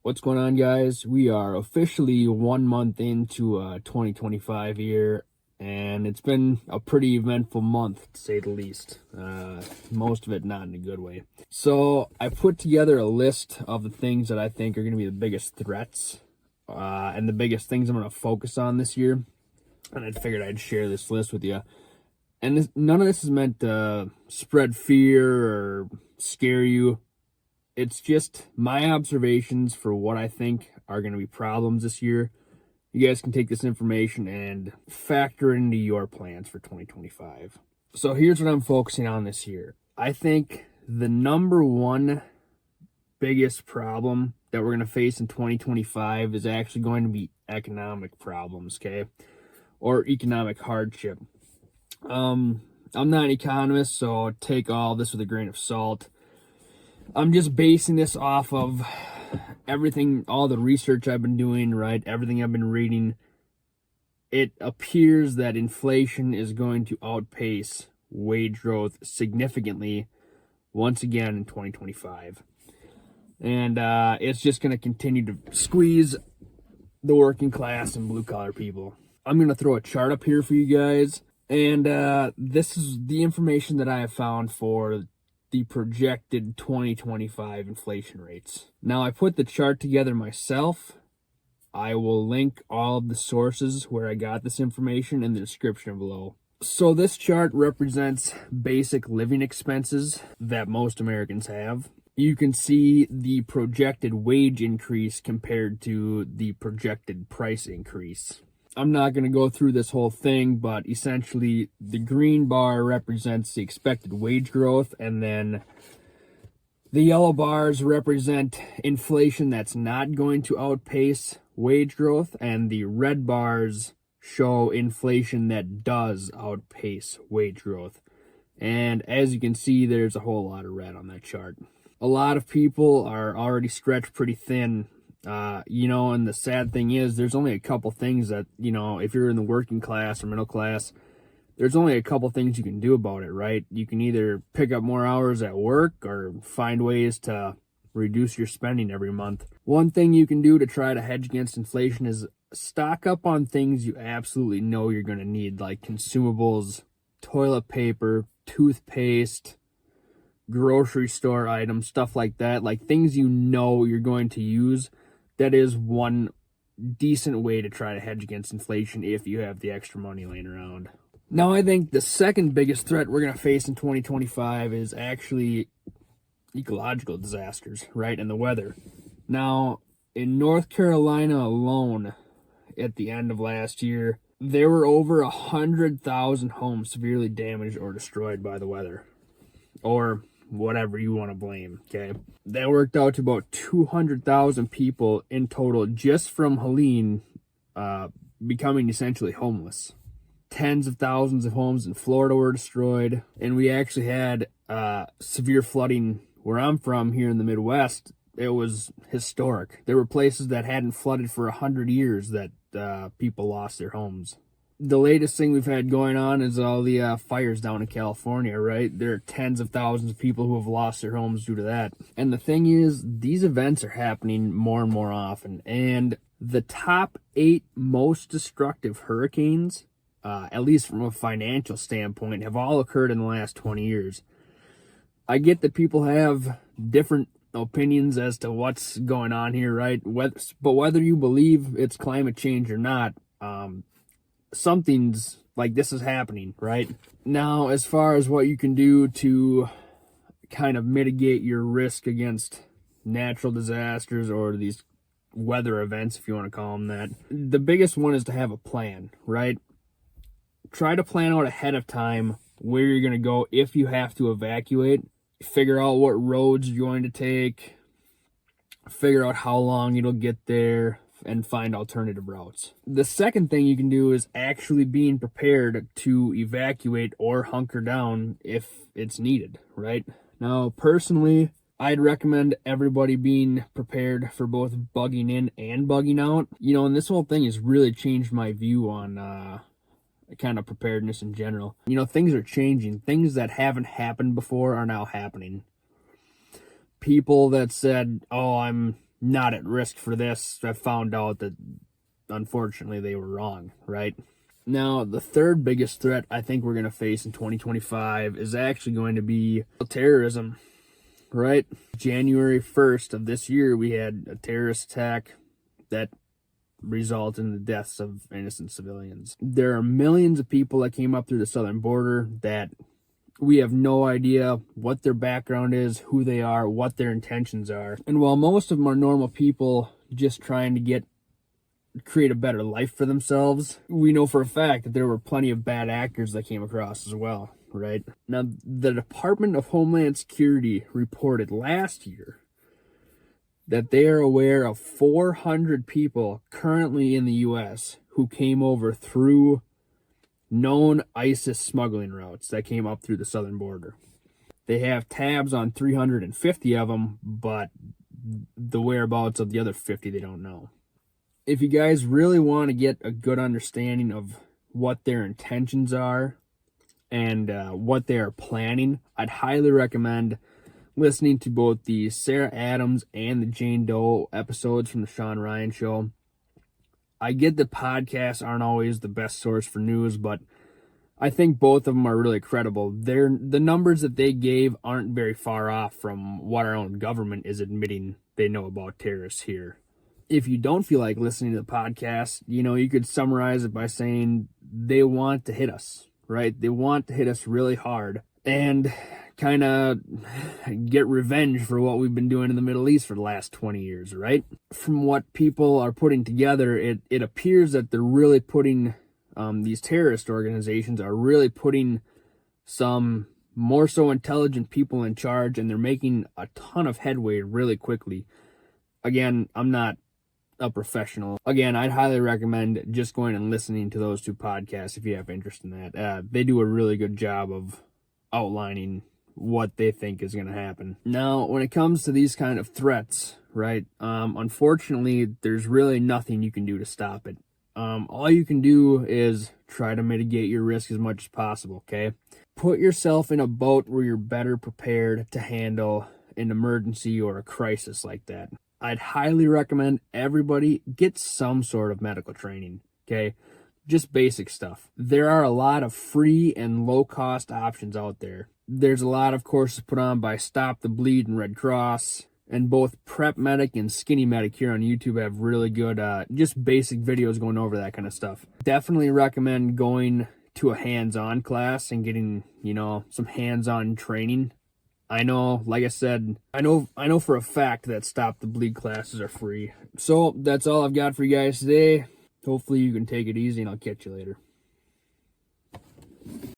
What's going on, guys? We are officially 1 month into 2025 year, and it's been a pretty eventful month, to say the least. Most of it not in a good way. So I put together a list of the things that I think are going to be the biggest threats and the biggest things I'm going to focus on this year. And I figured I'd share this list with you. And none of this is meant to spread fear or scare you. It's just my observations for what I think are going to be problems this year. You guys can take this information and factor into your plans for 2025. So here's what I'm focusing on this year. I think the number one biggest problem that we're going to face in 2025 is actually going to be economic problems, okay? Or economic hardship. I'm not an economist, so take all this with a grain of salt. I'm just basing this off of everything, all the research I've been doing, right? Everything I've been reading. It appears that inflation is going to outpace wage growth significantly once again in 2025. And it's just going to continue to squeeze the working class and blue-collar people. I'm going to throw a chart up here for you guys. And this is the information that I have found for the projected 2025 inflation rates. Now, I put the chart together myself. I will link all of the sources where I got this information in the description below. So this chart represents basic living expenses that most Americans have. You can see the projected wage increase compared to the projected price increase. I'm not going to go through this whole thing, but essentially the green bar represents the expected wage growth, and then the yellow bars represent inflation that's not going to outpace wage growth, and the red bars show inflation that does outpace wage growth. And as you can see, there's a whole lot of red on that chart. A lot of people are already stretched pretty thin. And the sad thing is there's only a couple things that, if you're in the working class or middle class, there's only a couple things you can do about it, right? You can either pick up more hours at work or find ways to reduce your spending every month. One thing you can do to try to hedge against inflation is stock up on things you absolutely know you're going to need, like consumables, toilet paper, toothpaste, grocery store items, stuff like that, like things you know you're going to use. That is one decent way to try to hedge against inflation if you have the extra money laying around. Now, I think the second biggest threat we're going to face in 2025 is actually ecological disasters, right, and the weather. Now, in North Carolina alone, at the end of last year, there were over 100,000 homes severely damaged or destroyed by the weather, or whatever you want to blame, okay? That worked out to about 200,000 people in total just from Helene becoming essentially homeless. Tens of thousands of homes in Florida were destroyed, and we actually had severe flooding where I'm from here in the Midwest. It was historic. There were places that hadn't flooded for 100 years that people lost their homes. The latest thing we've had going on is all the fires down in California, right? There are tens of thousands of people who have lost their homes due to that. And the thing is, these events are happening more and more often. And the top 8 most destructive hurricanes, at least from a financial standpoint, have all occurred in the last 20 years. I get that people have different opinions as to what's going on here, right? But whether you believe it's climate change or not, something's like this is happening, right? Now, as far as what you can do to kind of mitigate your risk against natural disasters or these weather events, if you want to call them that, the biggest one is to have a plan, right? Try to plan out ahead of time where you're going to go if you have to evacuate. Figure out what roads you're going to take. Figure out how long it'll get there, and find alternative routes. The second thing you can do is actually being prepared to evacuate or hunker down if it's needed, right? Now, personally, I'd recommend everybody being prepared for both bugging in and bugging out. And this whole thing has really changed my view on kind of preparedness in general. Things are changing. Things that haven't happened before are now happening. People that said, oh, I'm not at risk for this. I found out that unfortunately they were wrong, right? Now, the third biggest threat I think we're going to face in 2025 is actually going to be terrorism, right? January 1st of this year, we had a terrorist attack that resulted in the deaths of innocent civilians. There are millions of people that came up through the southern border that we have no idea what their background is, who they are, what their intentions are. And while most of them are normal people just trying to create a better life for themselves, we know for a fact that there were plenty of bad actors that came across as well, right? Now, the Department of Homeland Security reported last year that they are aware of 400 people currently in the U.S. who came over through known ISIS smuggling routes that came up through the southern border. They have tabs on 350 of them, but the whereabouts of the other 50 they don't know. If you guys really want to get a good understanding of what their intentions are and what they are planning, I'd highly recommend listening to both the Sarah Adams and the Jane Doe episodes from the Sean Ryan Show. I get that podcasts aren't always the best source for news, but I think both of them are really credible. The numbers that they gave aren't very far off from what our own government is admitting they know about terrorists here. If you don't feel like listening to the podcast, you could summarize it by saying they want to hit us, right? They want to hit us really hard and kind of get revenge for what we've been doing in the Middle East for the last 20 years, right? From what people are putting together, it appears that they're really putting, these terrorist organizations are really putting some more so intelligent people in charge, and they're making a ton of headway really quickly. Again, I'm not a professional. Again, I'd highly recommend just going and listening to those two podcasts if you have interest in that. They do a really good job of outlining what they think is going to happen. Now, when it comes to these kind of threats, right, unfortunately, there's really nothing you can do to stop it. All you can do is try to mitigate your risk as much as possible, okay? Put yourself in a boat where you're better prepared to handle an emergency or a crisis like that. I'd highly recommend everybody get some sort of medical training, okay? Just basic stuff. There are a lot of free and low-cost options out there. There's a lot of courses put on by Stop the Bleed and Red Cross, and both Prep Medic and Skinny Medic here on YouTube have really good, just basic videos going over that kind of stuff. Definitely recommend going to a hands-on class and getting, some hands-on training. I know, like I said, I know for a fact that Stop the Bleed classes are free. So that's all I've got for you guys today. Hopefully you can take it easy, and I'll catch you later.